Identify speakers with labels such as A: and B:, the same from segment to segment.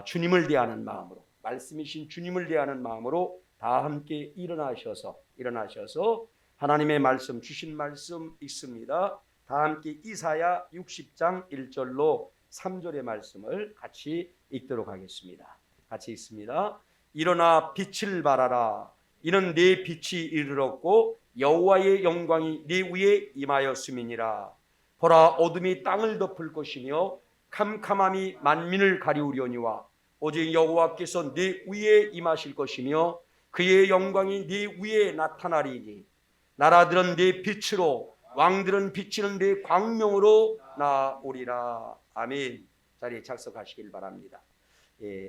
A: 주님을 대하는 마음으로, 말씀이신 주님을 대하는 마음으로 다 함께 일어나셔서 하나님의 말씀, 주신 말씀 있습니다. 다 함께 이사야 60장 1절로 3절의 말씀을 같이 읽도록 하겠습니다. 같이 읽습니다. 일어나 빛을 발하라. 이는 네 빛이 이르렀고 여호와의 영광이 네 위에 임하였음이니라. 보라, 어둠이 땅을 덮을 것이며 캄캄함이 만민을 가리우려니와 오직 여호와께서 네 위에 임하실 것이며 그의 영광이 네 위에 나타나리니 나라들은 네 빛으로 왕들은 비치는 네 광명으로 나오리라. 아멘. 자리에 착석하시길 바랍니다.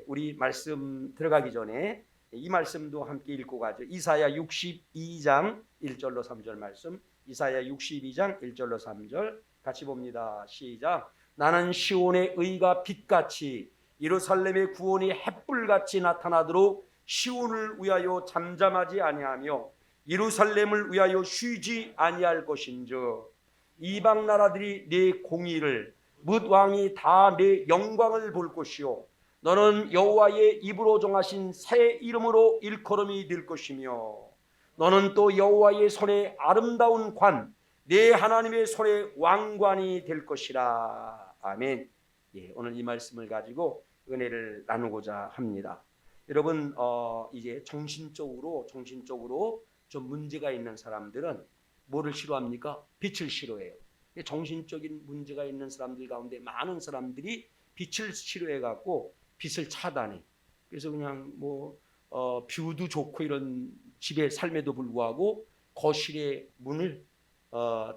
A: 우리 말씀 들어가기 전에 이 말씀도 함께 읽고 가죠. 이사야 62장 1절로 3절 말씀. 이사야 62장 1절로 3절 같이 봅니다. 시작. 나는 시온의 의가 빛같이 예루살렘의 구원이 햇불같이 나타나도록 시온을 위하여 잠잠하지 아니하며 예루살렘을 위하여 쉬지 아니할 것인즉 이방 나라들이 네 공의를 뭇 왕이 다 네 영광을 볼 것이요 너는 여호와의 입으로 정하신 새 이름으로 일컬음이 될 것이며 너는 또 여호와의 손에 아름다운 관 내 하나님의 손에 왕관이 될 것이라. 아멘. 오늘 이 말씀을 가지고 은혜를 나누고자 합니다. 여러분 이제 정신적으로 좀 문제가 있는 사람들은 뭐를 싫어합니까? 빛을 싫어해요. 정신적인 문제가 있는 사람들 가운데 많은 사람들이 빛을 싫어해 갖고 빛을 차단해. 그래서 그냥 뷰도 좋고 이런 집에 삶에도 불구하고 거실의 문을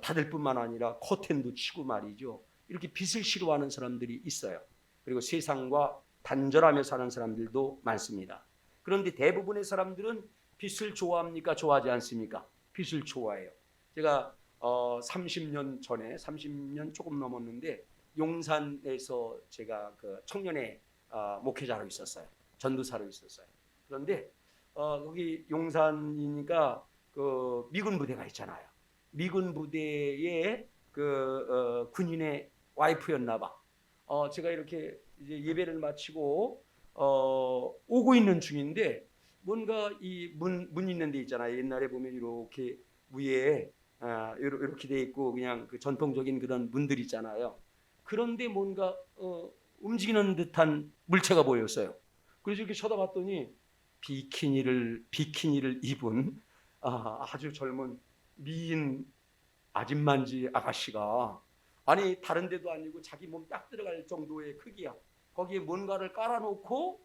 A: 닫을 뿐만 아니라 커튼도 치고 말이죠. 이렇게 빛을 싫어하는 사람들이 있어요. 그리고 세상과 단절하며 사는 사람들도 많습니다. 그런데 대부분의 사람들은 빛을 좋아합니까? 좋아하지 않습니까? 빛을 좋아해요. 제가 30년 조금 넘었는데 용산에서 제가 그 청년의 목회자로 있었어요. 전도사로 있었어요. 그런데 거기 용산이니까 그 미군 부대가 있잖아요. 미군 부대의 그 군인의 와이프였나 봐. 제가 이렇게 이제 예배를 마치고 오고 있는 중인데 뭔가 이 문 있는 데 있잖아요. 옛날에 보면 이렇게 위에 이렇게 돼 있고 그냥 그 전통적인 그런 문들 있잖아요. 그런데 뭔가 움직이는 듯한 물체가 보였어요. 그래서 이렇게 쳐다봤더니 비키니를 입은 아주 젊은 미인 아줌마인지 아가씨가 아니 다른 데도 아니고 자기 몸 딱 들어갈 정도의 크기야. 거기에 뭔가를 깔아놓고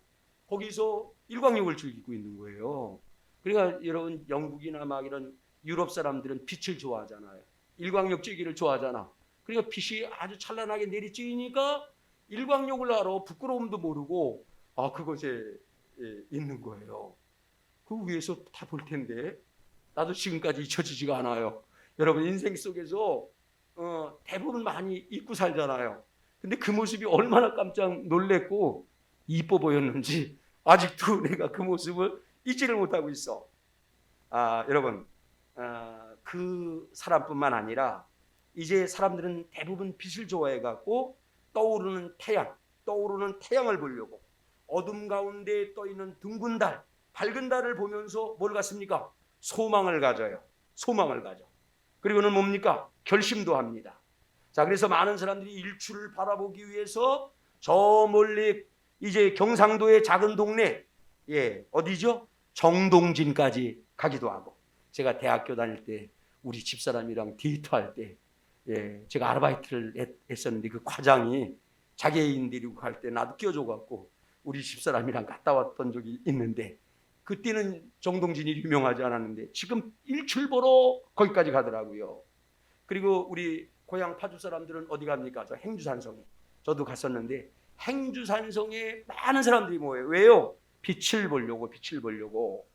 A: 거기서 일광욕을 즐기고 있는 거예요. 그러니까 여러분 영국이나 막 이런 유럽 사람들은 빛을 좋아하잖아요. 일광욕 즐기를 좋아하잖아. 그러니까 빛이 아주 찬란하게 내리쬐니까 일광욕을 하러 부끄러움도 모르고 그것에 있는 거예요. 그 위에서 다 볼 텐데 나도 지금까지 잊혀지지가 않아요. 여러분 인생 속에서 대부분 많이 잊고 살잖아요. 근데 그 모습이 얼마나 깜짝 놀랬고 이뻐 보였는지 아직도 내가 그 모습을 잊지를 못하고 있어. 여러분 그 사람뿐만 아니라 이제 사람들은 대부분 빛을 좋아해 갖고 떠오르는 태양을 보려고 어둠 가운데 떠 있는 둥근 달, 밝은 달을 보면서 뭘 갖습니까? 소망을 가져요. 그리고는 뭡니까? 결심도 합니다. 자, 그래서 많은 사람들이 일출을 바라보기 위해서 저 멀리 이제 경상도의 작은 동네, 어디죠? 정동진까지 가기도 하고. 제가 대학교 다닐 때 우리 집사람이랑 데이트할 때, 제가 아르바이트를 했었는데 그 과장이 자기 애인 데리고 갈 때 나도 껴줘갖고 우리 집사람이랑 갔다 왔던 적이 있는데 그때는 정동진이 유명하지 않았는데 지금 일출 보러 거기까지 가더라고요. 그리고 우리 고향 파주 사람들은 어디 갑니까? 저 행주산성에. 저도 갔었는데 행주산성에 많은 사람들이 모여요. 왜요? 빛을 보려고.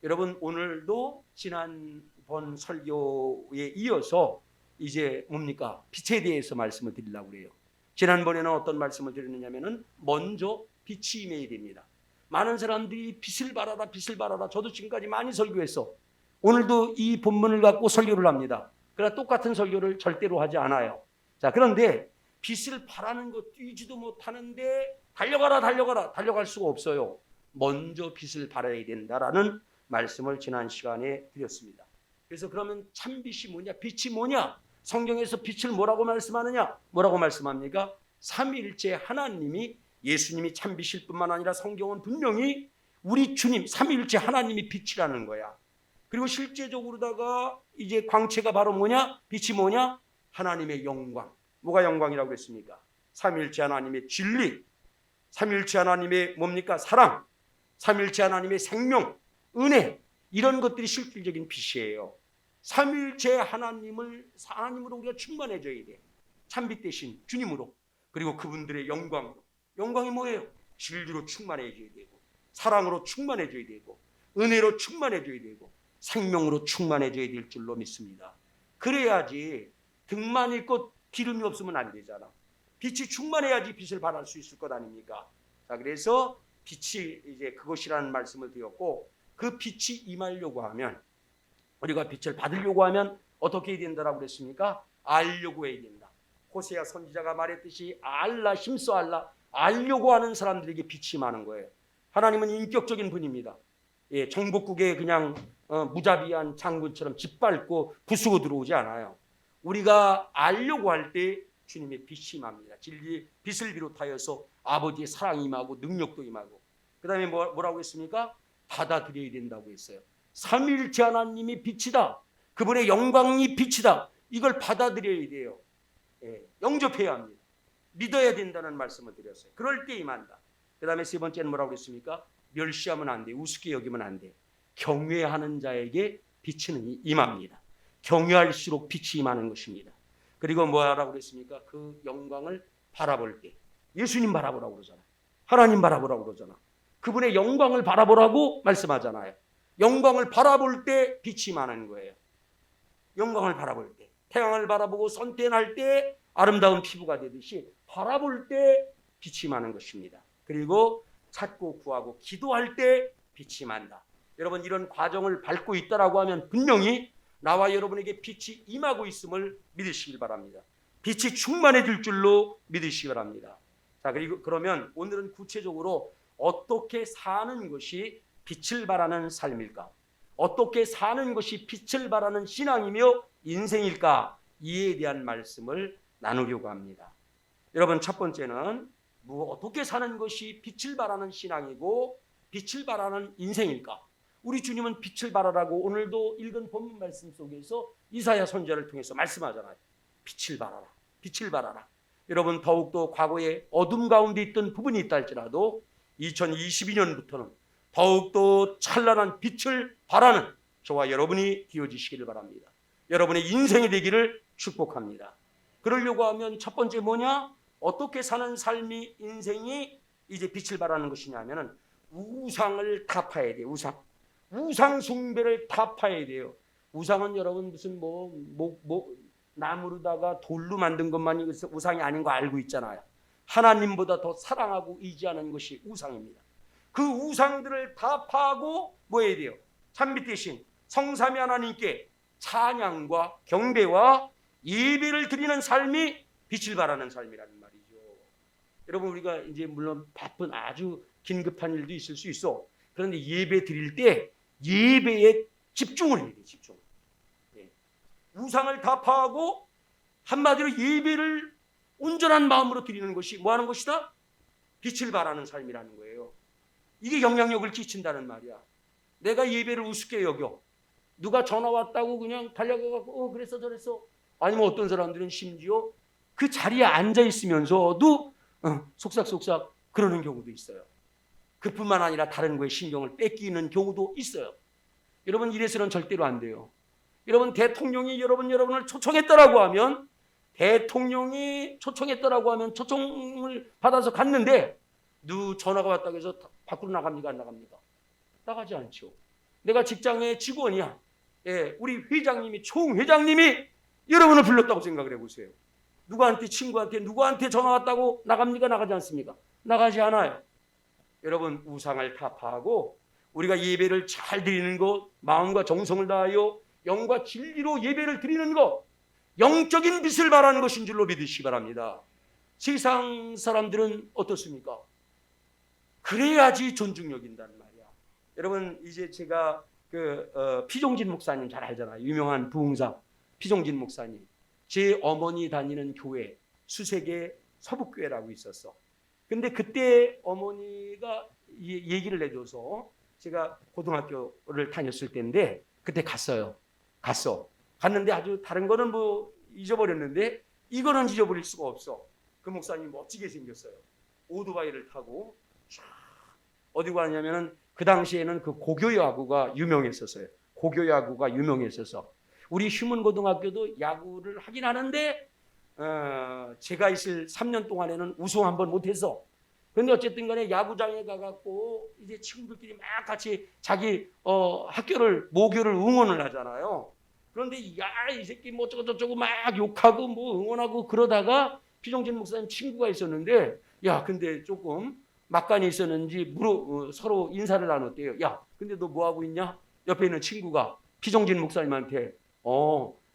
A: 여러분 오늘도 지난번 설교에 이어서 이제 뭡니까? 빛에 대해서 말씀을 드리려고 그래요. 지난번에는 어떤 말씀을 드렸느냐면은 먼저 빛이 임해야 됩니다. 많은 사람들이 빛을 발하라. 저도 지금까지 많이 설교했어. 오늘도 이 본문을 갖고 설교를 합니다. 그러나 똑같은 설교를 절대로 하지 않아요. 자, 그런데 빛을 바라는 거 뛰지도 못하는데 달려가라 달려가라 달려갈 수가 없어요. 먼저 빛을 발해야 된다라는 말씀을 지난 시간에 드렸습니다. 그래서 그러면 참빛이 뭐냐? 빛이 뭐냐? 성경에서 빛을 뭐라고 말씀하느냐? 뭐라고 말씀합니까? 삼위일체 하나님이, 예수님이 참빛일 뿐만 아니라 성경은 분명히 우리 주님 삼위일체 하나님이 빛이라는 거야. 그리고 실제적으로다가 이제 광채가 바로 뭐냐? 빛이 뭐냐? 하나님의 영광. 뭐가 영광이라고 했습니까? 삼위일체 하나님의 진리, 삼위일체 하나님의 뭡니까? 사랑, 삼위일체 하나님의 생명, 은혜, 이런 것들이 실질적인 빛이에요. 삼위일체 하나님으로 우리가 충만해져야 돼. 참빛 대신 주님으로. 그리고 그분들의 영광으로. 영광이 뭐예요? 진리로 충만해져야 되고, 사랑으로 충만해져야 되고, 은혜로 충만해져야 되고, 생명으로 충만해져야 될 줄로 믿습니다. 그래야지 등만 있고 기름이 없으면 안 되잖아. 빛이 충만해야지 빛을 발할 수 있을 것 아닙니까? 자, 그래서 빛이 이제 그것이라는 말씀을 드렸고, 그 빛이 임하려고 하면, 우리가 빛을 받으려고 하면 어떻게 해야 된다라고 그랬습니까? 알려고 해야 된다. 호세아 선지자가 말했듯이 알라 힘써 알라, 알려고 하는 사람들에게 빛이 많은 거예요. 하나님은 인격적인 분입니다. 예, 정복국에 그냥 무자비한 장군처럼 짓밟고 부수고 들어오지 않아요. 우리가 알려고 할 때 주님의 빛이 임합니다. 진리의 빛을 비롯하여서 아버지의 사랑이 임하고 능력도 임하고, 그 다음에 뭐라고 했습니까? 받아들여야 된다고 했어요. 삼위일체 하나님이 빛이다. 그분의 영광이 빛이다. 이걸 받아들여야 돼요. 예, 영접해야 합니다. 믿어야 된다는 말씀을 드렸어요. 그럴 때 임한다. 그 다음에 세 번째는 뭐라고 했습니까? 멸시하면 안 돼. 우습게 여기면 안 돼. 경외하는 자에게 빛은 임합니다. 경외할수록 빛이 임하는 것입니다. 그리고 뭐라고 그랬습니까? 그 영광을 바라볼 때 예수님 바라보라고 그러잖아요. 하나님 바라보라고 그러잖아. 그분의 영광을 바라보라고 말씀하잖아요. 영광을 바라볼 때 빛이 임하는 거예요. 영광을 바라볼 때, 태양을 바라보고 선탠할 때 아름다운 피부가 되듯이 바라볼 때 빛이 임하는 것입니다. 그리고 찾고 구하고 기도할 때 빛이 임한다. 여러분, 이런 과정을 밟고 있다라고 하면 분명히 나와 여러분에게 빛이 임하고 있음을 믿으시길 바랍니다. 빛이 충만해질 줄로 믿으시기 바랍니다. 자, 그리고 그러면 오늘은 구체적으로 어떻게 사는 것이 빛을 발하는 삶일까? 어떻게 사는 것이 빛을 발하는 신앙이며 인생일까? 이에 대한 말씀을 나누려고 합니다. 여러분, 첫 번째는 어떻게 사는 것이 빛을 발하는 신앙이고 빛을 발하는 인생일까? 우리 주님은 빛을 발하라고 오늘도 읽은 본문 말씀 속에서 이사야 선지자를 통해서 말씀하잖아요. 빛을 발하라. 빛을 발하라. 여러분, 더욱더 과거에 어둠 가운데 있던 부분이 있다 할지라도 2022년부터는 더욱더 찬란한 빛을 발하는 저와 여러분이 되어지시기를 바랍니다. 여러분의 인생이 되기를 축복합니다. 그러려고 하면 첫 번째 뭐냐? 어떻게 사는 삶이 인생이 이제 빛을 발하는 것이냐 하면은 우상을 타파해야 돼요. 우상 숭배를 타파해야 돼요. 우상은 여러분 무슨 나무로다가 돌로 만든 것만이 우상이 아닌 거 알고 있잖아요. 하나님보다 더 사랑하고 의지하는 것이 우상입니다. 그 우상들을 타파하고 뭐 해야 돼요? 참빛 대신 성삼위 하나님께 찬양과 경배와 예배를 드리는 삶이 빛을 발하는 삶이라는 말이죠. 여러분, 우리가 이제 물론 바쁜 아주 긴급한 일도 있을 수 있어. 그런데 예배 드릴 때 예배에 집중을 해야 돼. 집중. 예. 우상을 타파하고 한마디로 예배를 온전한 마음으로 드리는 것이 뭐 하는 것이다? 빛을 발하는 삶이라는 거예요. 이게 영향력을 끼친다는 말이야. 내가 예배를 우습게 여겨. 누가 전화 왔다고 그냥 달려가고 그래서 저랬어. 아니면 어떤 사람들은 심지어 그 자리에 앉아 있으면서도 속삭속삭 그러는 경우도 있어요. 그뿐만 아니라 다른 거에 신경을 뺏기는 경우도 있어요. 여러분, 이래서는 절대로 안 돼요. 여러분, 대통령이 여러분을 초청했다라고 하면 초청을 받아서 갔는데 전화가 왔다고 해서 밖으로 나갑니까? 안 나갑니까? 나가지 않죠. 내가 직장의 직원이야. 예, 우리 회장님이 총회장님이 여러분을 불렀다고 생각을 해보세요. 누구한테 전화 왔다고 나갑니까? 나가지 않습니까? 나가지 않아요. 여러분, 우상을 타파하고 우리가 예배를 잘 드리는 것, 마음과 정성을 다하여 영과 진리로 예배를 드리는 것, 영적인 빛을 발하는 것인 줄로 믿으시기 바랍니다. 세상 사람들은 어떻습니까? 그래야지 존중 여긴다는 말이야. 여러분 이제 제가 피종진 목사님 잘 알잖아요. 유명한 부흥사 피종진 목사님. 제 어머니 다니는 교회 수색의 서북교회라고 있었어. 근데 그때 어머니가 얘기를 해줘서 제가 고등학교를 다녔을 때인데 그때 갔는데 아주 다른 거는 뭐 잊어버렸는데 이거는 잊어버릴 수가 없어. 그 목사님 멋지게 생겼어요. 오토바이를 타고 쫙 어디 가냐면은 그 당시에는 그 고교야구가 유명했었어요. 고교야구가 유명했어서 우리 휴문고등학교도 야구를 하긴 하는데 제가 있을 3년 동안에는 우승 한번 못해서 근데 어쨌든 간에 야구장에 가갖고 이제 친구들끼리 막 같이 자기 학교를 모교를 응원을 하잖아요. 그런데 야 이 새끼 뭐 어쩌고 저쩌고 막 욕하고 뭐 응원하고 그러다가 피종진 목사님 친구가 있었는데 야 근데 조금 막간이 있었는지 서로 인사를 나눴대요. 야 근데 너 뭐 하고 있냐? 옆에 있는 친구가 피종진 목사님한테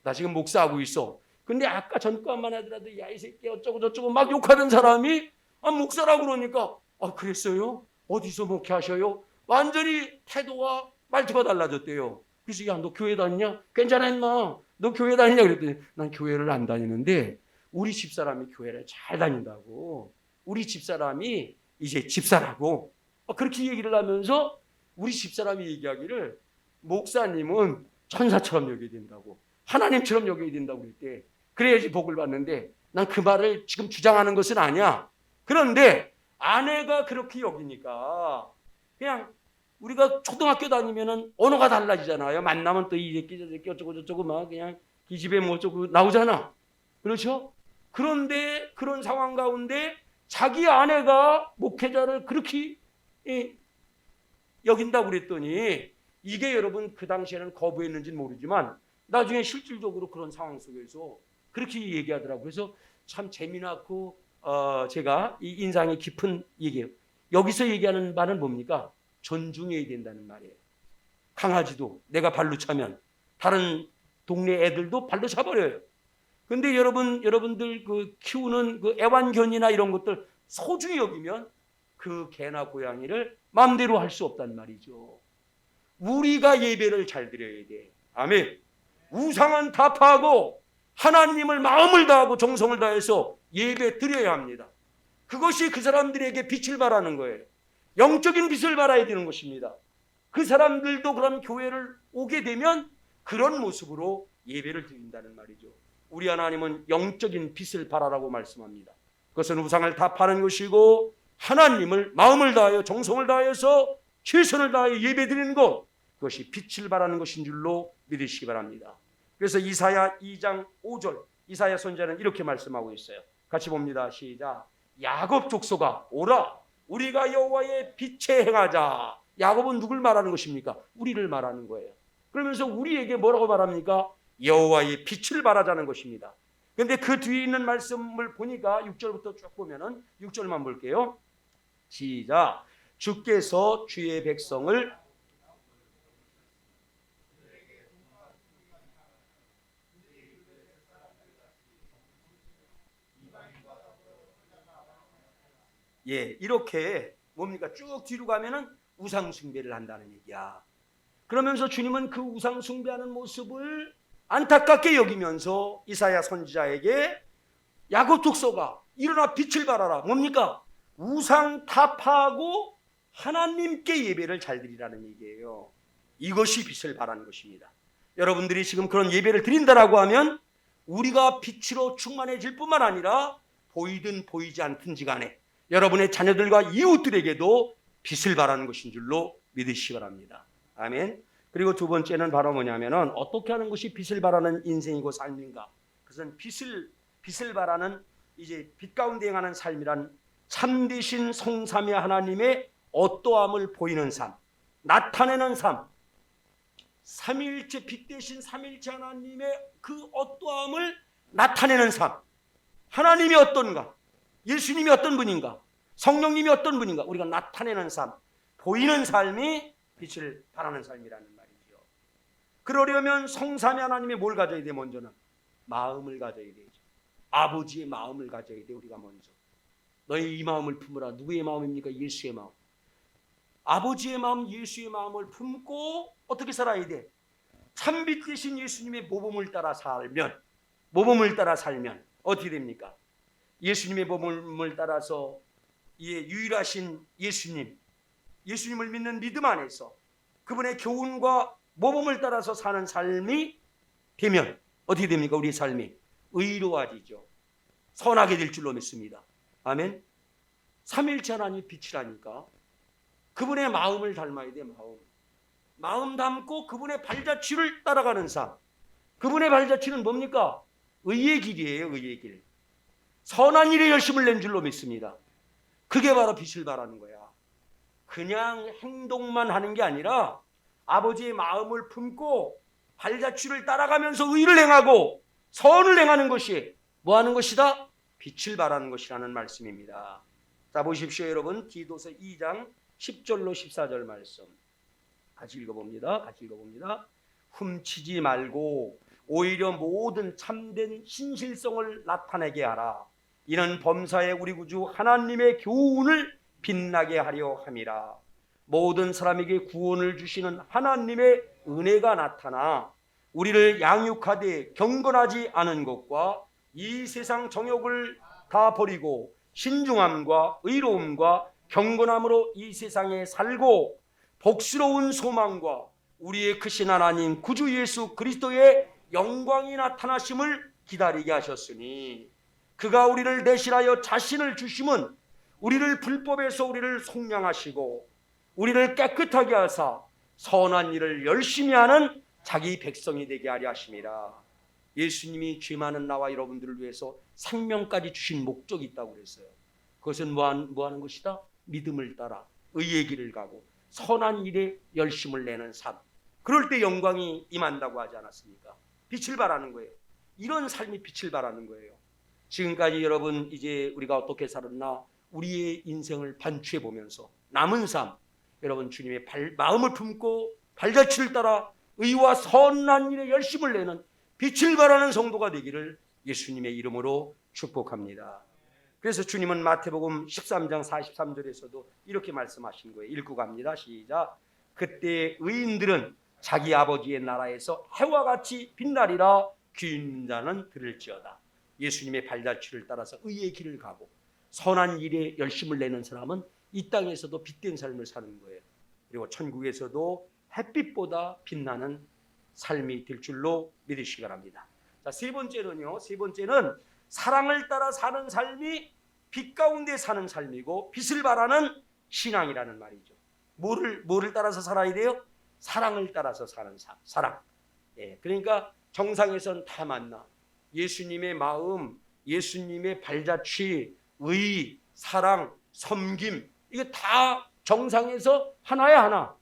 A: 나 지금 목사하고 있어. 근데 아까 전과만 하더라도 야 이 새끼 어쩌고 저쩌고 막 욕하던 사람이 목사라고 그러니까 그랬어요? 어디서 목회하셔요? 완전히 태도와 말투가 달라졌대요. 그래서 야 너 교회 다니냐? 괜찮아 임마. 너 교회 다니냐? 그랬더니 난 교회를 안 다니는데 우리 집사람이 교회를 잘 다닌다고. 우리 집사람이 이제 집사라고. 그렇게 얘기를 하면서 우리 집사람이 얘기하기를 목사님은 천사처럼 여겨야 된다고. 하나님처럼 여겨야 된다고 그랬대. 그래야지 복을 받는데 난 그 말을 지금 주장하는 것은 아니야. 그런데 아내가 그렇게 여기니까 그냥 우리가 초등학교 다니면은 언어가 달라지잖아요. 만나면 또 이 새끼 저 새끼 어쩌고 저쩌고 막 그냥 기집애 뭐 어쩌고 나오잖아. 그렇죠? 그런데 그런 상황 가운데 자기 아내가 목회자를 그렇게 여긴다고 그랬더니 이게 여러분 그 당시에는 거부했는지는 모르지만 나중에 실질적으로 그런 상황 속에서 그렇게 얘기하더라고요. 그래서 참 재미나고 제가 이 인상이 깊은 얘기예요. 여기서 얘기하는 말은 뭡니까? 존중해야 된다는 말이에요. 강아지도 내가 발로 차면 다른 동네 애들도 발로 차버려요. 근데 여러분들 그 키우는 그 애완견이나 이런 것들 소중히 여기면 그 개나 고양이를 마음대로 할 수 없단 말이죠. 우리가 예배를 잘 드려야 돼. 아멘. 우상은 타파하고 하나님을 마음을 다하고 정성을 다해서 예배 드려야 합니다. 그것이 그 사람들에게 빛을 발하는 거예요. 영적인 빛을 발해야 되는 것입니다. 그 사람들도 그런 교회를 오게 되면 그런 모습으로 예배를 드린다는 말이죠. 우리 하나님은 영적인 빛을 발하라고 말씀합니다. 그것은 우상을 타파하는 것이고 하나님을 마음을 다하여 정성을 다해서 최선을 다하여 예배 드리는 것, 그것이 빛을 발하는 것인 줄로 믿으시기 바랍니다. 그래서 이사야 2장 5절 이사야 선지자는 이렇게 말씀하고 있어요. 같이 봅니다. 시작. 야곱 족속아 오라 우리가 여호와의 빛에 행하자. 야곱은 누굴 말하는 것입니까? 우리를 말하는 거예요. 그러면서 우리에게 뭐라고 말합니까? 여호와의 빛을 발하자는 것입니다. 그런데 그 뒤에 있는 말씀을 보니까 6절부터 쭉 보면은 6절만 볼게요. 시작. 주께서 주의 백성을 이렇게 뭡니까? 쭉 뒤로 가면은 우상 숭배를 한다는 얘기야. 그러면서 주님은 그 우상 숭배하는 모습을 안타깝게 여기면서 이사야 선지자에게 야곱 족속아 일어나 빛을 발하라. 뭡니까? 우상 타파하고 하나님께 예배를 잘 드리라는 얘기예요. 이것이 빛을 발하는 것입니다. 여러분들이 지금 그런 예배를 드린다라고 하면 우리가 빛으로 충만해질 뿐만 아니라 보이든 보이지 않든지 간에 여러분의 자녀들과 이웃들에게도 빛을 발하는 것인 줄로 믿으시기 바랍니다. 아멘. 그리고 두 번째는 바로 뭐냐면은 어떻게 하는 것이 빛을 발하는 인생이고 삶인가? 그것은 빛을 발하는 이제 빛 가운데 행하는 삶이란 참되신 성삼위 하나님의 어떠함을 보이는 삶, 나타내는 삶, 삼위일체 빛 대신 삼위일체 하나님의 그 어떠함을 나타내는 삶. 하나님이 어떤가? 예수님이 어떤 분인가? 성령님이 어떤 분인가? 우리가 나타내는 삶, 보이는 삶이 빛을 발하는 삶이라는 말이죠. 그러려면 성삼위 하나님이 뭘 가져야 돼? 먼저는 마음을 가져야 되죠. 아버지의 마음을 가져야 돼. 우리가 먼저 너희 이 마음을 품으라. 누구의 마음입니까? 예수의 마음. 아버지의 마음, 예수의 마음을 품고 어떻게 살아야 돼? 참빛 되신 예수님의 모범을 따라 살면 어떻게 됩니까? 예수님의 모범을 따라서 유일하신 예수님을 믿는 믿음 안에서 그분의 교훈과 모범을 따라서 사는 삶이 되면 어떻게 됩니까? 우리 삶이 의로워지죠. 선하게 될 줄로 믿습니다. 아멘. 삼일체 하나님 빛이라니까 그분의 마음을 닮아야 돼. 마음 담고 그분의 발자취를 따라가는 삶. 그분의 발자취는 뭡니까? 의의 길이에요. 의의 길. 선한 일에 열심을 낸 줄로 믿습니다. 그게 바로 빛을 발하는 거야. 그냥 행동만 하는 게 아니라 아버지의 마음을 품고 발자취를 따라가면서 의를 행하고 선을 행하는 것이 뭐 하는 것이다? 빛을 발하는 것이라는 말씀입니다. 자, 보십시오 여러분. 디도서 2장 10절로 14절 말씀 같이 읽어봅니다. 훔치지 말고 오히려 모든 참된 신실성을 나타내게 하라. 이는 범사에 우리 구주 하나님의 교훈을 빛나게 하려 함이라. 모든 사람에게 구원을 주시는 하나님의 은혜가 나타나 우리를 양육하되 경건하지 않은 것과 이 세상 정욕을 다 버리고 신중함과 의로움과 경건함으로 이 세상에 살고 복스러운 소망과 우리의 크신 하나님 구주 예수 그리스도의 영광이 나타나심을 기다리게 하셨으니 그가 우리를 대신하여 자신을 주심은 우리를 불법에서 우리를 속량하시고 우리를 깨끗하게 하사 선한 일을 열심히 하는 자기 백성이 되게 하려 하심이라. 예수님이 죄 많은 나와 여러분들을 위해서 생명까지 주신 목적이 있다고 그랬어요. 그것은 뭐 하는 것이다? 믿음을 따라 의의 길을 가고 선한 일에 열심을 내는 삶. 그럴 때 영광이 임한다고 하지 않았습니까? 빛을 발하는 거예요. 이런 삶이 빛을 발하는 거예요. 지금까지 여러분 이제 우리가 어떻게 살았나 우리의 인생을 반추해 보면서 남은 삶 여러분 주님의 마음을 품고 발자취를 따라 의와 선한 일에 열심을 내는 빛을 발하는 성도가 되기를 예수님의 이름으로 축복합니다. 그래서 주님은 마태복음 13장 43절에서도 이렇게 말씀하신 거예요. 읽고 갑니다. 시작. 그때 의인들은 자기 아버지의 나라에서 해와 같이 빛나리라. 귀 있는 자는 들을지어다. 예수님의 발자취를 따라서 의의 길을 가고 선한 일에 열심을 내는 사람은 이 땅에서도 빛된 삶을 사는 거예요. 그리고 천국에서도 햇빛보다 빛나는 삶이 될 줄로 믿으시기 바랍니다. 자, 세 번째는 사랑을 따라 사는 삶이 빛 가운데 사는 삶이고 빛을 발하는 신앙이라는 말이죠. 뭐를 따라서 살아야 돼요? 사랑을 따라서 사는 삶. 사랑. 예, 그러니까 정상에선 다 만나. 예수님의 마음, 예수님의 발자취, 의, 사랑, 섬김 이게 다 정상에서 하나야 하나.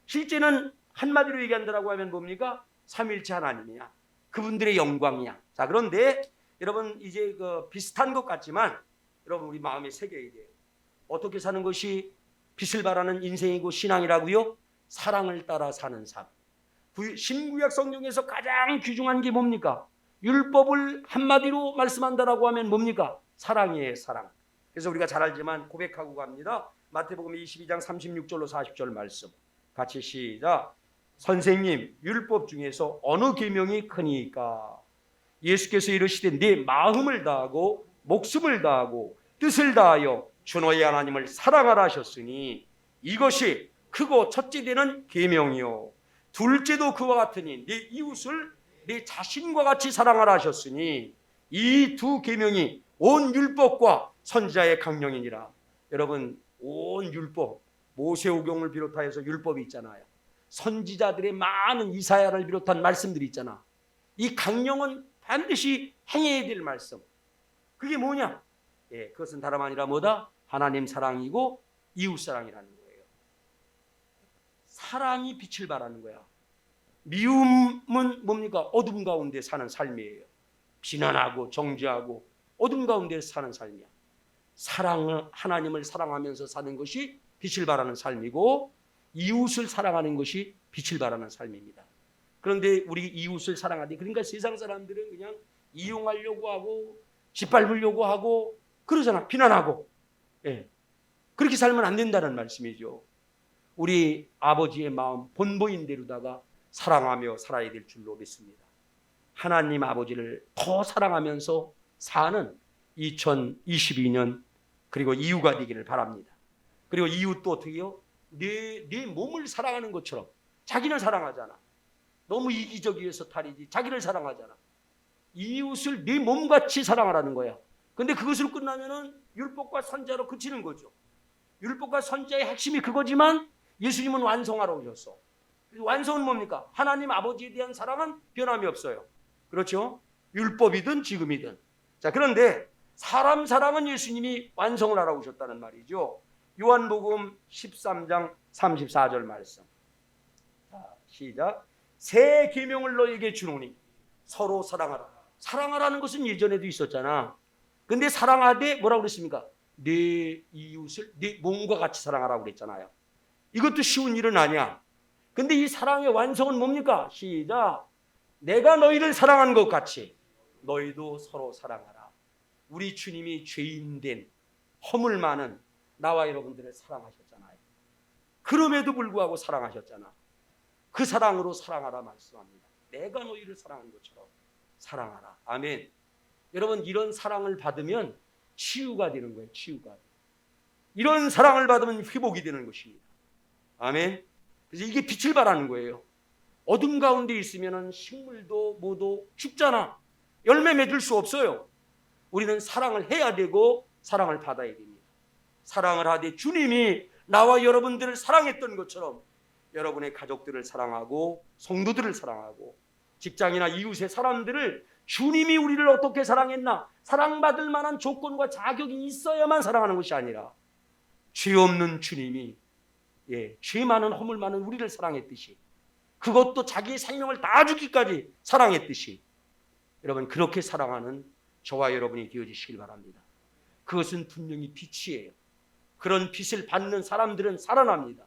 A: 실제는 한마디로 얘기한다고 하면 뭡니까? 삼일체 하나님이야. 그분들의 영광이야. 자, 그런데 여러분 이제 비슷한 것 같지만 여러분 우리 마음에 새겨야 돼요. 어떻게 사는 것이 빛을 발하는 인생이고 신앙이라고요? 사랑을 따라 사는 삶. 신구약 성경에서 가장 귀중한 게 뭡니까? 율법을 한마디로 말씀한다라고 하면 뭡니까? 사랑이에요. 사랑. 그래서 우리가 잘 알지만 고백하고 갑니다. 마태복음 22장 36절로 40절 말씀 같이 시작. 선생님, 율법 중에서 어느 계명이 크니까? 예수께서 이르시되 네 마음을 다하고 목숨을 다하고 뜻을 다하여 주 너의 하나님을 사랑하라 하셨으니 이것이 크고 첫째 되는 계명이요 둘째도 그와 같으니 네 이웃을 네 자신과 같이 사랑하라 하셨으니 이 두 계명이 온 율법과 선지자의 강령이니라. 여러분 온 율법 모세오경을 비롯하여서 율법이 있잖아요. 선지자들의 많은 이사야를 비롯한 말씀들이 있잖아. 이 강령은 반드시 행해야 될 말씀. 그게 뭐냐? 예, 그것은 다름 아니라 뭐다? 하나님 사랑이고 이웃 사랑이라는 거예요. 사랑이 빛을 발하는 거야. 미움은 뭡니까? 어둠 가운데 사는 삶이에요. 비난하고 정죄하고 어둠 가운데 사는 삶이야. 사랑을 하나님을 사랑하면서 사는 것이 빛을 발하는 삶이고 이웃을 사랑하는 것이 빛을 발하는 삶입니다. 그런데 우리 이웃을 사랑하되 그러니까 세상 사람들은 그냥 이용하려고 하고 짓밟으려고 하고 그러잖아. 비난하고. 예. 그렇게 살면 안 된다는 말씀이죠. 우리 아버지의 마음 본보인 대로다가 사랑하며 살아야 될 줄로 믿습니다. 하나님 아버지를 더 사랑하면서 사는 2022년 그리고 이후가 되기를 바랍니다. 그리고 이후 또 어떻게요? 내 몸을 사랑하는 것처럼. 자기는 사랑하잖아. 너무 이기적이어서 탈이지. 자기를 사랑하잖아. 이웃을 네 몸같이 사랑하라는 거야. 근데 그것으로 끝나면은 율법과 선자로 그치는 거죠. 율법과 선자의 핵심이 그거지만 예수님은 완성하러 오셨어. 완성은 뭡니까? 하나님 아버지에 대한 사랑은 변함이 없어요. 그렇죠? 율법이든 지금이든. 자, 그런데 사람 사랑은 예수님이 완성을 하러 오셨다는 말이죠. 요한복음 13장 34절 말씀. 자, 시작. 새 계명을 너에게 주노니 서로 사랑하라. 사랑하라는 것은 예전에도 있었잖아. 근데 사랑하되 뭐라고 그랬습니까? 내 이웃을 내 몸과 같이 사랑하라고 그랬잖아요. 이것도 쉬운 일은 아니야. 근데 이 사랑의 완성은 뭡니까? 시작. 내가 너희를 사랑한 것 같이 너희도 서로 사랑하라. 우리 주님이 죄인된 허물 많은 나와 여러분들을 사랑하셨잖아요. 그럼에도 불구하고 사랑하셨잖아. 그 사랑으로 사랑하라 말씀합니다. 내가 너희를 사랑한 것처럼 사랑하라. 아멘. 여러분, 이런 사랑을 받으면 치유가 되는 거예요. 치유가. 이런 사랑을 받으면 회복이 되는 것입니다. 아멘. 그래서 이게 빛을 발하는 거예요. 어둠 가운데 있으면 식물도 뭐도 죽잖아. 열매 맺을 수 없어요. 우리는 사랑을 해야 되고 사랑을 받아야 됩니다. 사랑을 하되 주님이 나와 여러분들을 사랑했던 것처럼 여러분의 가족들을 사랑하고 성도들을 사랑하고 직장이나 이웃의 사람들을 주님이 우리를 어떻게 사랑했나, 사랑받을 만한 조건과 자격이 있어야만 사랑하는 것이 아니라 죄 없는 주님이 죄 많은 허물 많은 우리를 사랑했듯이, 그것도 자기의 생명을 다 주기까지 사랑했듯이 여러분 그렇게 사랑하는 저와 여러분이 되어주시길 바랍니다. 그것은 분명히 빛이에요. 그런 빛을 받는 사람들은 살아납니다.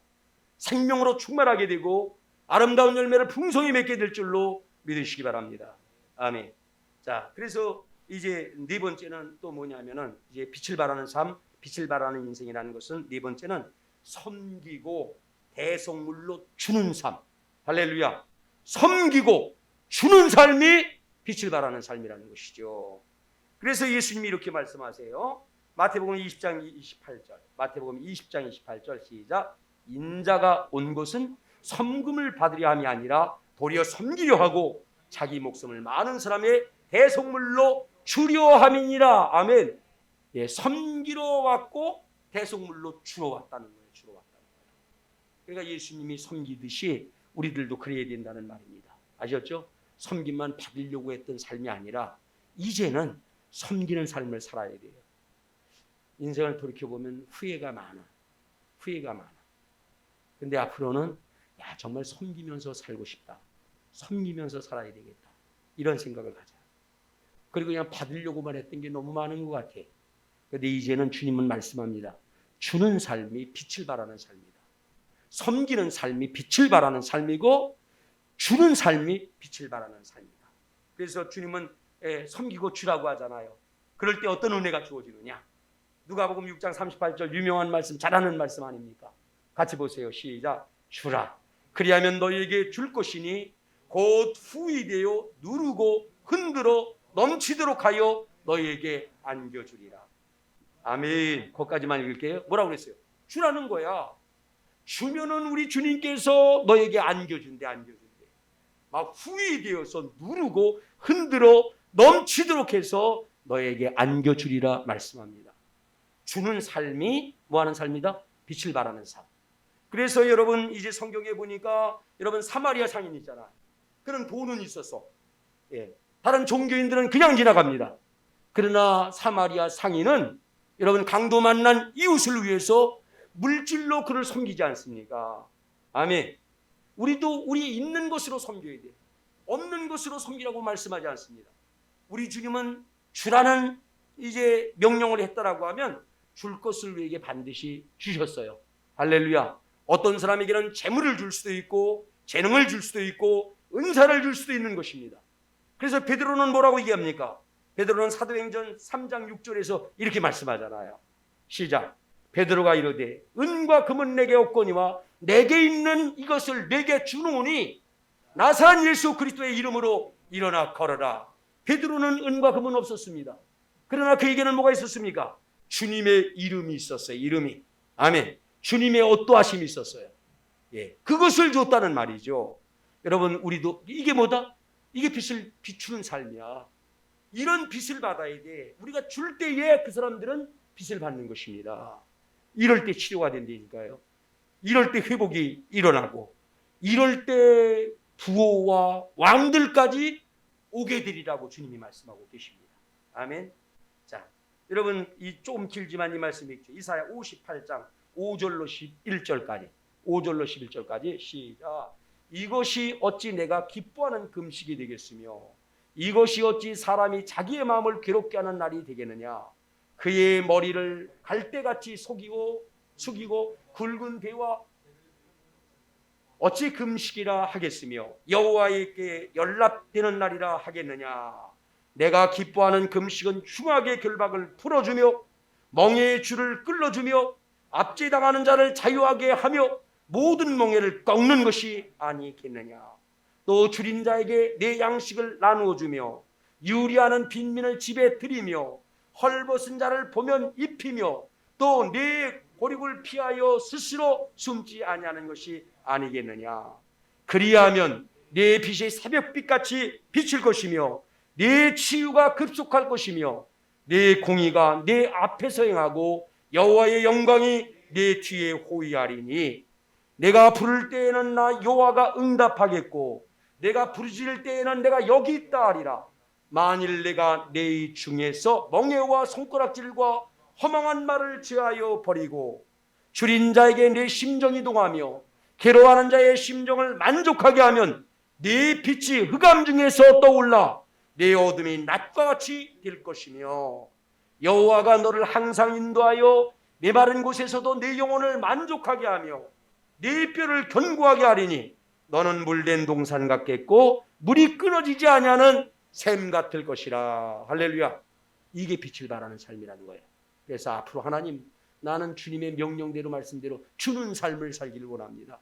A: 생명으로 충만하게 되고 아름다운 열매를 풍성히 맺게 될 줄로 믿으시기 바랍니다. 아멘. 자, 그래서 이제 네 번째는 또 뭐냐면은 이제 빛을 발하는 삶, 빛을 발하는 인생이라는 것은 네 번째는 섬기고 대속물로 주는 삶. 할렐루야. 섬기고 주는 삶이 빛을 발하는 삶이라는 것이죠. 그래서 예수님이 이렇게 말씀하세요. 마태복음 20장 28절. 마태복음 20장 28절 시작. 인자가 온 것은 섬김을 받으려 함이 아니라 도리어 섬기려 하고 자기 목숨을 많은 사람의 대속물로 주려 함이니라. 아멘. 예, 섬기러 왔고 대속물로 주러 왔다는 거예요. 주러 왔다는 거예요. 그러니까 예수님이 섬기듯이 우리들도 그래야 된다는 말입니다. 아셨죠? 섬김만 받으려고 했던 삶이 아니라 이제는 섬기는 삶을 살아야 돼요. 인생을 돌이켜보면 후회가 많아. 후회가 많아. 근데 앞으로는 정말 섬기면서 살고 싶다. 섬기면서 살아야 되겠다. 이런 생각을 가져. 그리고 그냥 받으려고만 했던 게 너무 많은 것 같아. 그런데 이제는 주님은 말씀합니다. 주는 삶이 빛을 발하는 삶이다. 섬기는 삶이 빛을 발하는 삶이고 주는 삶이 빛을 발하는 삶이다. 그래서 주님은 섬기고 주라고 하잖아요. 그럴 때 어떤 은혜가 주어지느냐? 누가복음 6장 38절 유명한 말씀, 잘하는 말씀 아닙니까? 같이 보세요. 시작. 주라. 그리하면 너희에게 줄 것이니 곧 후히 되어 누르고 흔들어 넘치도록 하여 너희에게 안겨주리라. 아멘. 거기까지만 읽을게요. 뭐라고 그랬어요? 주라는 거야. 주면은 우리 주님께서 너에게 안겨준대. 안겨준대. 막 후히 되어서 누르고 흔들어 넘치도록 해서 너에게 안겨주리라 말씀합니다. 주는 삶이 뭐하는 삶이다? 빛을 발하는 삶. 그래서 여러분 이제 성경에 보니까 여러분 사마리아 상인 있잖아. 그런 돈은 있었어. 다른 종교인들은 그냥 지나갑니다. 그러나 사마리아 상인은 여러분 강도 만난 이웃을 위해서 물질로 그를 섬기지 않습니까? 아멘. 우리도 우리 있는 것으로 섬겨야 돼. 없는 것으로 섬기라고 말씀하지 않습니다. 우리 주님은 주라는 이제 명령을 했다라고 하면 줄 것을 우리에게 반드시 주셨어요. 할렐루야. 어떤 사람에게는 재물을 줄 수도 있고 재능을 줄 수도 있고 은사를 줄 수도 있는 것입니다. 그래서 베드로는 뭐라고 얘기합니까? 베드로는 사도행전 3장 6절에서 이렇게 말씀하잖아요. 시작. 베드로가 이르되 은과 금은 내게 없거니와 내게 있는 이것을 내게 주노니 나사렛 예수 그리스도의 이름으로 일어나 걸어라. 베드로는 은과 금은 없었습니다. 그러나 그에게는 뭐가 있었습니까? 주님의 이름이 있었어요. 이름이. 아멘. 주님의 어떠하심이 있었어요. 예, 그것을 줬다는 말이죠. 여러분, 우리도 이게 뭐다? 이게 빛을 비추는 삶이야. 이런 빛을 받아야 돼. 우리가 줄 때에 그 사람들은 빛을 받는 것입니다. 이럴 때 치료가 된다니까요. 이럴 때 회복이 일어나고, 이럴 때 부호와 왕들까지 오게 되리라고 주님이 말씀하고 계십니다. 아멘. 자, 여러분, 이 조금 길지만 이 말씀이 있죠. 이사야 58장 5절로 11절까지. 5절로 11절까지 시작. 이것이 어찌 내가 기뻐하는 금식이 되겠으며 이것이 어찌 사람이 자기의 마음을 괴롭게 하는 날이 되겠느냐. 그의 머리를 갈대같이 숙이고 굵은 배와 어찌 금식이라 하겠으며 여호와에게 연락되는 날이라 하겠느냐. 내가 기뻐하는 금식은 흉악의 결박을 풀어주며 멍에의 줄을 끌어주며 압제당하는 자를 자유하게 하며 모든 멍에를 꺾는 것이 아니겠느냐. 또 줄인 자에게 내 양식을 나누어 주며 유리하는 빈민을 집에 들이며 헐벗은 자를 보면 입히며 또 내 고립을 피하여 스스로 숨지 아니하는 것이 아니겠느냐. 그리하면 내 빛이 새벽빛같이 비칠 것이며 내 치유가 급속할 것이며 내 공의가 내 앞에서 행하고 여호와의 영광이 내 뒤에 호위하리니 내가 부를 때에는 나 여호와가 응답하겠고 내가 부르짖을 때에는 내가 여기 있다 하리라. 만일 내가 내 중에서 멍에와 손가락질과 허망한 말을 제하여 버리고 줄인 자에게 내 심정이 동하며 괴로워하는 자의 심정을 만족하게 하면 네 빛이 흑암 중에서 떠올라 내 어둠이 낮과 같이 될 것이며 여호와가 너를 항상 인도하여 메마른 곳에서도 내 영혼을 만족하게 하며 네 뼈를 견고하게 하리니 너는 물된 동산 같겠고 물이 끊어지지 아니하는 샘 같을 것이라. 할렐루야. 이게 빛을 발하는 삶이라는 거예요. 그래서 앞으로 하나님, 나는 주님의 명령대로 말씀대로 주는 삶을 살기를 원합니다.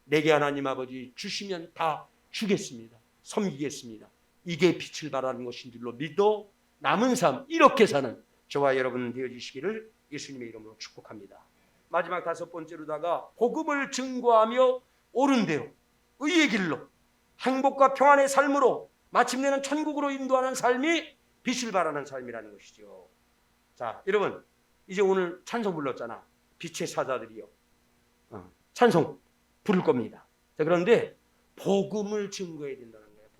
A: 내게 하나님 아버지 주시면 다 주겠습니다. 섬기겠습니다. 이게 빛을 발하는 것인 줄로 믿어 남은 삶 이렇게 사는 저와 여러분 되어주시기를 예수님의 이름으로 축복합니다. 마지막 다섯 번째로다가 복음을 증거하며 옳은 대로 의의 길로 행복과 평안의 삶으로 마침내는 천국으로 인도하는 삶이 빛을 발하는 삶이라는 것이죠. 자, 여러분, 이제 오늘 찬송 불렀잖아. 빛의 사자들이요. 찬송 부를 겁니다. 자, 그런데 복음을 증거해야 된다는 거예요.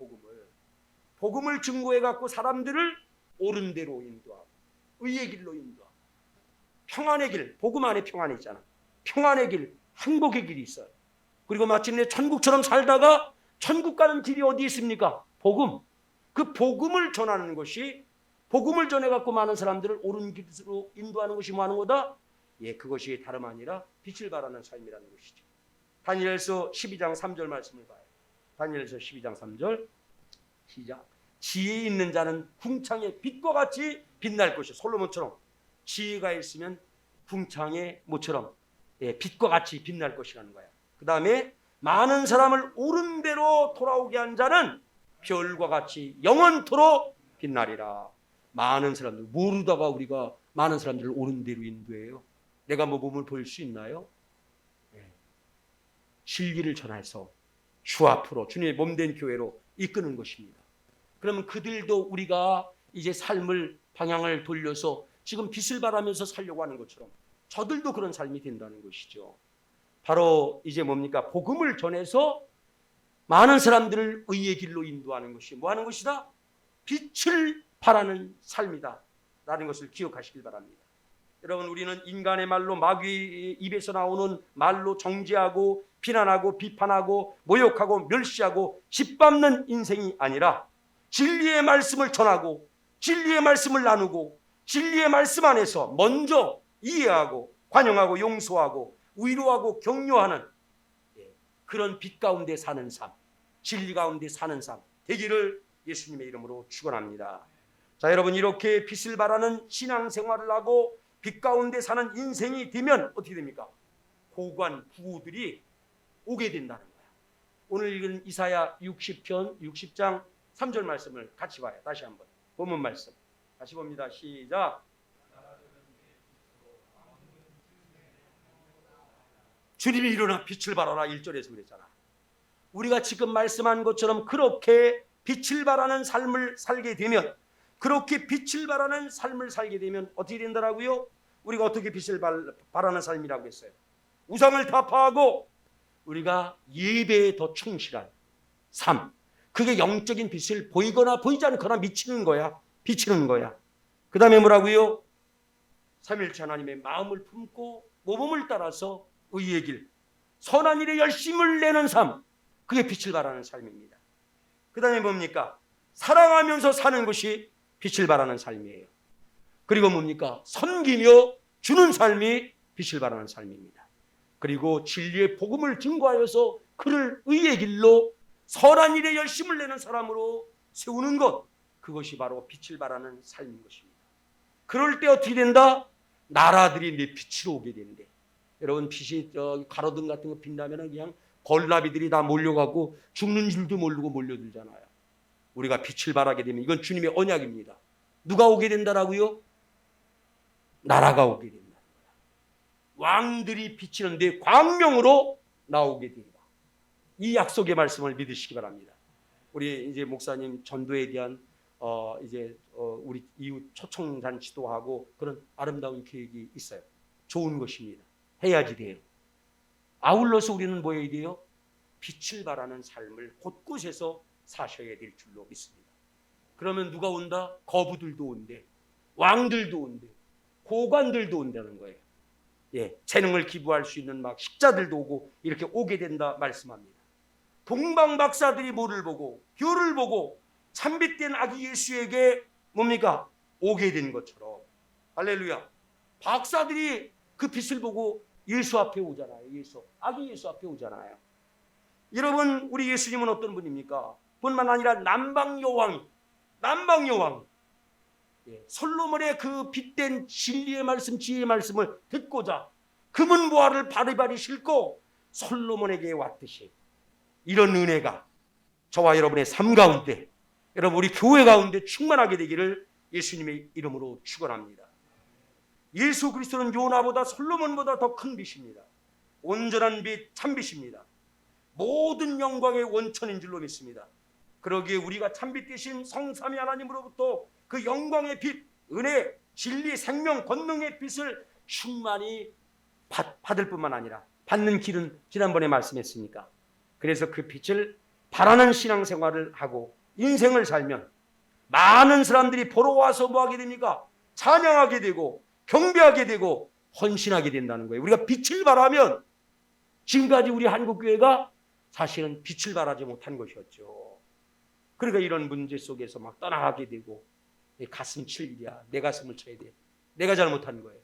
A: 복음을 증거해 갖고 사람들을 옳은 대로 인도하고 의의 길로 인도하고 평안의 길, 복음 안에 평안이 있잖아. 평안의 길, 행복의 길이 있어요. 그리고 마침내 천국처럼 살다가 천국 가는 길이 어디 있습니까? 복음. 그 복음을 전하는 것이, 복음을 전해갖고 많은 사람들을 옳은 길로 인도하는 것이 뭐 하는 거다? 예, 그것이 다름 아니라 빛을 발하는 삶이라는 것이죠. 다니엘서 12장 3절 말씀을 봐요. 다니엘서 12장 3절 시작. 지혜 있는 자는 궁창의 빛과 같이 빛날 것이요. 솔로몬처럼 지혜가 있으면 궁창의 모처럼 빛과 같이 빛날 것이라는 거야. 그 다음에 많은 사람을 옳은 대로 돌아오게 한 자는 별과 같이 영원토록 빛나리라. 많은 사람들 모르다가 우리가 많은 사람들을 옳은 대로 인도해요. 내가 뭐 몸을 보일 수 있나요? 진리를 전해서 주 앞으로 주님의 몸된 교회로 이끄는 것입니다. 그러면 그들도 우리가 이제 삶을 방향을 돌려서 지금 빛을 발하면서 살려고 하는 것처럼 저들도 그런 삶이 된다는 것이죠. 바로 이제 뭡니까? 복음을 전해서 많은 사람들을 의의 길로 인도하는 것이 뭐 하는 것이다? 빛을 발하는 삶이다 라는 것을 기억하시길 바랍니다. 여러분, 우리는 인간의 말로, 마귀의 입에서 나오는 말로 정죄하고 비난하고 비판하고 모욕하고 멸시하고 짓밟는 인생이 아니라 진리의 말씀을 전하고 진리의 말씀을 나누고 진리의 말씀 안에서 먼저 이해하고 관용하고 용서하고 위로하고 격려하는 그런 빛 가운데 사는 삶, 진리 가운데 사는 삶 되기를 예수님의 이름으로 축원합니다. 자, 여러분, 이렇게 빛을 발하는 신앙생활을 하고 빛 가운데 사는 인생이 되면 어떻게 됩니까? 고관 부호들이 오게 된다는 거야. 오늘 읽은 이사야 60편 60장 3절 말씀을 같이 봐요. 다시 한번 본문 말씀 다시 봅니다. 시작. 주님이 일어나 빛을 발하라 1절에서 그랬잖아. 우리가 지금 말씀한 것처럼 그렇게 빛을 발하는 삶을 살게 되면, 그렇게 빛을 발하는 삶을 살게 되면 어떻게 된다라고요? 우리가 어떻게 빛을 발하는 삶이라고 했어요? 우상을 타파하고 우리가 예배에 더 충실한 삶, 그게 영적인 빛을 보이거나 보이지 않거나 비치는 거야. 그 다음에 뭐라고요? 삼위일체 하나님의 마음을 품고 모범을 따라서 의의 길, 선한 일에 열심을 내는 삶, 그게 빛을 발하는 삶입니다. 그 다음에 뭡니까? 사랑하면서 사는 것이 빛을 발하는 삶이에요. 그리고 뭡니까? 섬기며 주는 삶이 빛을 발하는 삶입니다. 그리고 진리의 복음을 증거하여서 그를 의의 길로 선한 일에 열심을 내는 사람으로 세우는 것, 그것이 바로 빛을 발하는 삶인 것입니다. 그럴 때 어떻게 된다? 나라들이 내 빛으로 오게 되는데, 여러분 빛이 가로등 같은 거 빛나면 그냥 벌나비들이 다 몰려가고 죽는 줄도 모르고 몰려들잖아요. 우리가 빛을 발하게 되면 이건 주님의 언약입니다. 누가 오게 된다라고요? 나라가 오게 된다는 거야. 왕들이 비치는데 광명으로 나오게 된다. 이 약속의 말씀을 믿으시기 바랍니다. 우리 이제 목사님 전도에 대한 우리 이웃 초청 잔치도 하고 그런 아름다운 계획이 있어요. 좋은 것입니다. 해야지 돼요. 아울러서 우리는 뭐 해야 돼요? 빛을 발하는 삶을 곳곳에서 사셔야 될 줄로 믿습니다. 그러면 누가 온다? 거부들도 온대, 왕들도 온대, 고관들도 온다는 거예요. 예, 재능을 기부할 수 있는 막 식자들도 오고 이렇게 오게 된다 말씀합니다. 동방 박사들이 뭐를 보고 별을 보고 참빛된 아기 예수에게 뭡니까? 오게 된 것처럼, 할렐루야, 박사들이 그 빛을 보고 예수 앞에 오잖아요. 아기 예수 앞에 오잖아요. 여러분, 우리 예수님은 어떤 분입니까? 뿐만 아니라 남방 여왕, 예, 솔로몬의 그 빛된 진리의 말씀, 지혜의 말씀을 듣고자 금은보화를 바리바리 싣고 솔로몬에게 왔듯이, 이런 은혜가 저와 여러분의 삶 가운데, 여러분 우리 교회 가운데 충만하게 되기를 예수님의 이름으로 축원합니다. 예수 그리스도는 요나보다 솔로몬보다 더 큰 빛입니다. 온전한 빛, 참빛입니다. 모든 영광의 원천인 줄로 믿습니다. 그러기에 우리가 참빛 대신 성삼위 하나님으로부터 그 영광의 빛, 은혜, 진리, 생명, 권능의 빛을 충만히 받을 뿐만 아니라 받는 길은 지난번에 말씀했으니까, 그래서 그 빛을 바라는 신앙생활을 하고 인생을 살면 많은 사람들이 보러 와서 뭐 하게 됩니까? 찬양하게 되고 경배하게 되고 헌신하게 된다는 거예요. 우리가 빛을 발하면, 지금까지 우리 한국교회가 사실은 빛을 발하지 못한 것이었죠. 그러니까 이런 문제 속에서 막 떠나가게 되고, 내 가슴 칠 일이야, 내 가슴을 쳐야 돼, 내가 잘못한 거예요.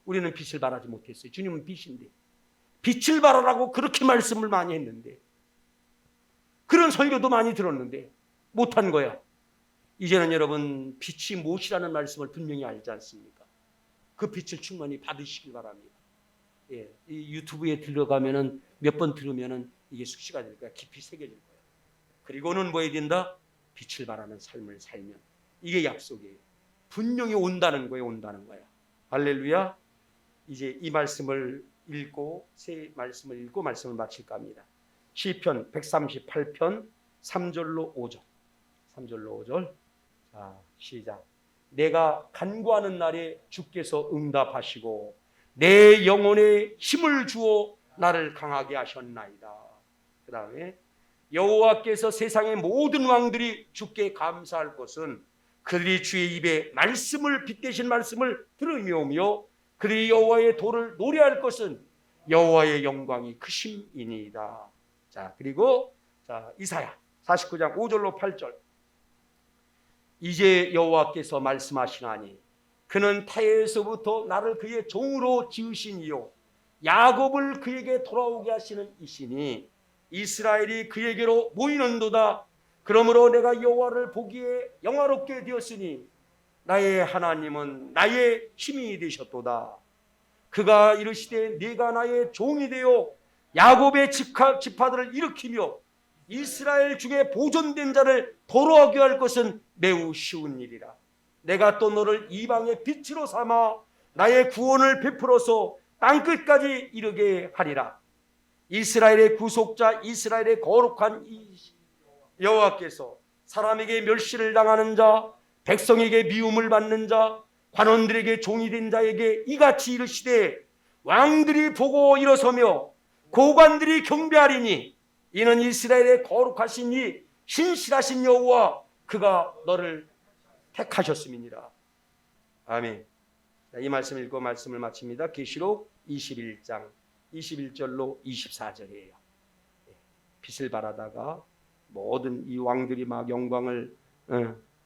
A: 우리는 빛을 발하지 못했어요. 주님은 빛인데 빛을 발하라고 그렇게 말씀을 많이 했는데, 그런 설교도 많이 들었는데 못한 거야. 이제는 여러분 빛이 무엇이라는 말씀을 분명히 알지 않습니까? 그 빛을 충만히 받으시길 바랍니다. 예, 이 유튜브에 들어가면은 몇 번 들으면은 이게 숙시가 될 거야. 깊이 새겨질 거야. 그리고는 뭐 해야 된다? 빛을 발하는 삶을 살면, 이게 약속이에요. 분명히 온다는 거예요. 할렐루야. 이제 이 말씀을 읽고, 새 말씀을 읽고 말씀을 마칠까 합니다. 시편 138편 3절로 5절. 자, 시작. 내가 간구하는 날에 주께서 응답하시고 내 영혼에 힘을 주어 나를 강하게 하셨나이다. 그 다음에 여호와께서 세상의 모든 왕들이 주께 감사할 것은 그들이 주의 입에 말씀을 빗대신 말씀을 들으며 그들이 여호와의 도를 노래할 것은 여호와의 영광이 크심이니이다. 자, 그리고 이사야 49장 5절로 8절. 이제 여호와께서 말씀하시나니 그는 태에서부터 나를 그의 종으로 지으시니요 야곱을 그에게 돌아오게 하시는 이시니 이스라엘이 그에게로 모이는도다. 그러므로 내가 여호와를 보기에 영화롭게 되었으니 나의 하나님은 나의 힘이 되셨도다. 그가 이르시되 네가 나의 종이 되어 야곱의 지파들을 일으키며 이스라엘 중에 보존된 자를 돌아오게 할 것은 매우 쉬운 일이라. 내가 또 너를 이방의 빛으로 삼아 나의 구원을 베풀어서 땅끝까지 이르게 하리라. 이스라엘의 구속자, 이스라엘의 거룩한 여호와께서 사람에게 멸시를 당하는 자, 백성에게 미움을 받는 자, 관원들에게 종이 된 자에게 이같이 이르시되 왕들이 보고 일어서며 고관들이 경배하리니 이는 이스라엘의 거룩하신 이 신실하신 여호와 그가 너를 택하셨음이니라. 아멘. 이 말씀 읽고 말씀을 마칩니다. 계시록 21장 21절로 24절이에요. 빛을 발하다가 모든 이 왕들이 막 영광을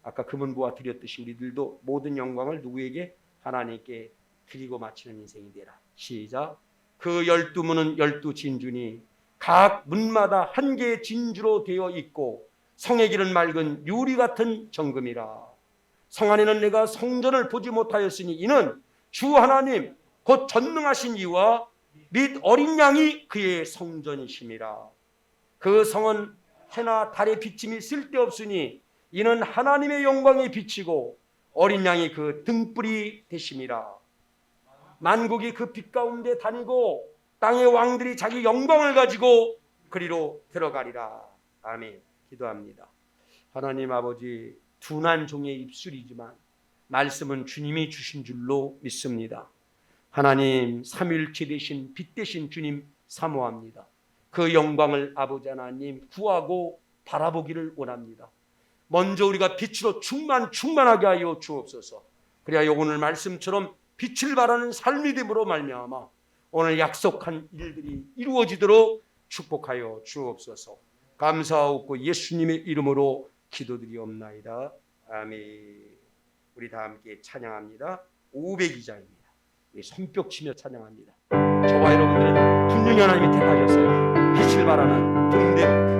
A: 아까 금은보화 드렸듯이 우리들도 모든 영광을 누구에게? 하나님께 드리고 마치는 인생이 되라. 시작. 그 12문은 12진주니 각 문마다 한 개의 진주로 되어 있고 성의 길은 맑은 유리 같은 정금이라. 성 안에는 내가 성전을 보지 못하였으니 이는 주 하나님 곧 전능하신 이와 및 어린 양이 그의 성전이심이라. 그 성은 해나 달의 비침이 쓸데없으니 이는 하나님의 영광이 비치고 어린 양이 그 등불이 되심이라. 만국이 그 빛 가운데 다니고 땅의 왕들이 자기 영광을 가지고 그리로 들어가리라. 아멘. 기도합니다. 하나님 아버지, 둔한 종의 입술이지만 말씀은 주님이 주신 줄로 믿습니다. 하나님, 삼위일체 되신 빛 되신 주님 사모합니다. 그 영광을 아버지 하나님 구하고 바라보기를 원합니다. 먼저 우리가 빛으로 충만하게 하여 주옵소서. 그래야 오늘 말씀처럼 빛을 발하는 삶이 됨으로 말미암아 오늘 약속한 일들이 이루어지도록 축복하여 주옵소서. 감사하옵고 예수님의 이름으로 기도드리옵나이다. 아멘. 우리 다 함께 찬양합니다. 502장입니다. 우리 손뼉 치며 찬양합니다. 저와 여러분들은 분명히 하나님이 택하셨어요. 빛을 발하는 등대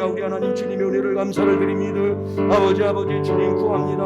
A: 할렐루야. 우리 하나님 주님의 은혜를 감사를 드립니다. 아버지 주님 구합니다.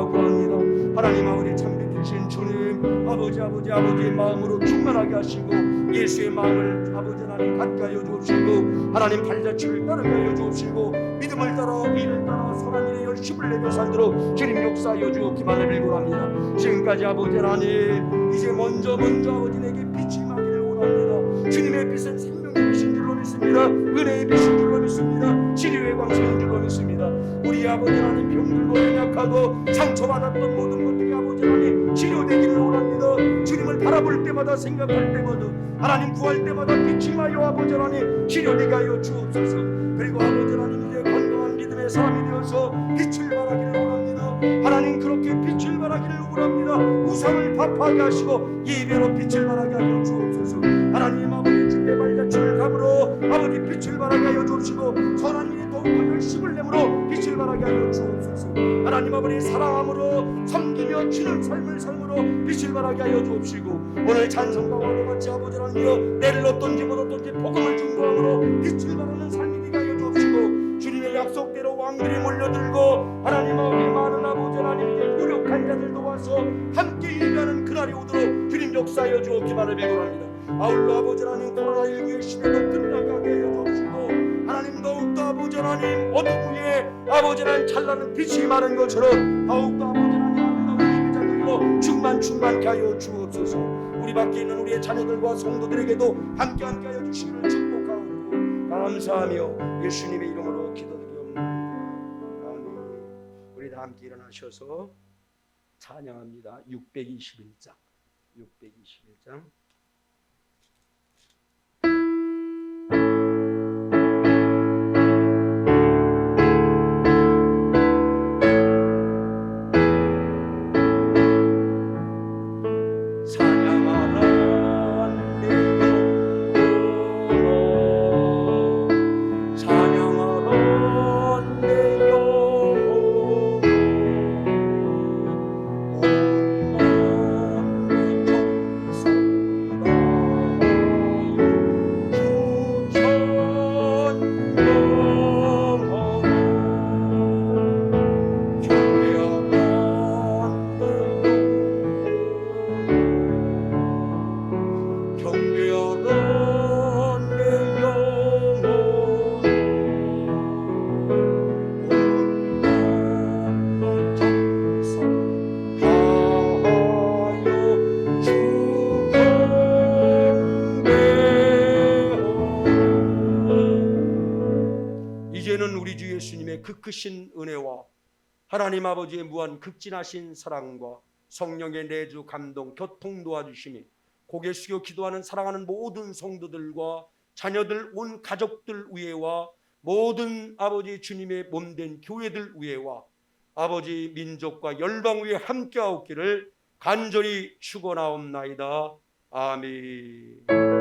A: 하나님 아버지 참되신 주님 아버지의 마음으로 충만하게 하시고 예수의 마음을 아버지 하나님 가까이 주옵시고 하나님 발자취를 따르게 주옵시고 믿음을 따라 일을 따라 선한 일에 열심을 내며 살도록 주님 역사하여 주옵기만을 빌고합니다. 지금까지 아버지 하나님 이제 먼저 아버지 내게 빛이 나기를 원합니다. 주님의 빛은 생명의 빛인 줄로 믿습니다. 은혜의 빛인 줄로 믿습니다. 치료의 광선인 줄로 믿습니다. 우리 아버지 하나님 병들고 연약하고 상처받았던 모든 것들이 아버지 하나님 치료되기를 원합니다. 주님을 바라볼 때마다 생각할 때마다 하나님 구할 때마다 빛이 나요. 아버지 하나님 치료되게 하여 주옵소서. 그리고 아버지 하나님 이제 건강한 믿음의 사람이 되어서 빛을 발하기를 원합니다. 하나님 그렇게 빛을 발하기를 원합니다. 우상을 답하게 하시고 예배로 빛을 발하게 하여 주옵소서. 하나님 아버지 주님의 발자취를 감으로 아버지 빛을 발하게 하여 주옵시고 선한 일에 더욱더 열심을 내므로 빛을 발하게 하여 주옵소서. 하나님 아버지 사랑함으로 섬기며 주는 삶으로 빛을 발하게 하여 주옵시고 오늘 찬송과 와도 같이 아버지 하나님여 내를 어떤지 못 어떤지 복음을 중보함으로 빛을 발하는 삶이 되게 하여 주옵시고 주님의 약속대로 왕들이 몰려들고 하나님 아버지 많은 아버지 하나님 이제 유력한 자들도 와서 함께 일하는 그날이 오도록 주님 역사하여 주옵기만을 빌고합니다. 아울러 아버지 하나님 코로나19의 시대도 끝나가게 하여 주옵시고 하나님 더욱더 아버지 하나님 어둠 위에 아버지 하나님 찬란한 빛이 많은 것처럼 더욱더 아버지 하나님 아름다운 예배자들로 충만케 하여 주옵소서. 우리 밖에 있는 우리의 자녀들과 성도들에게도 함께 하여 주시기를 축복하고 감사하며 예수님의 이름으로 기도드리옵나이다. 아멘. 우리 다 함께 일어나셔서 찬양합니다. 621장 이제는 우리 주 예수님의 그 크신 은혜와 하나님 아버지의 무한 극진하신 사랑과 성령의 내주 감동 교통 도와주심이 고개 숙여 기도하는 사랑하는 모든 성도들과 자녀들 온 가족들 위에와 모든 아버지 주님의 몸된 교회들 위에와 아버지 민족과 열방 위에 함께하옵기를 간절히 축원하옵나이다. 아멘.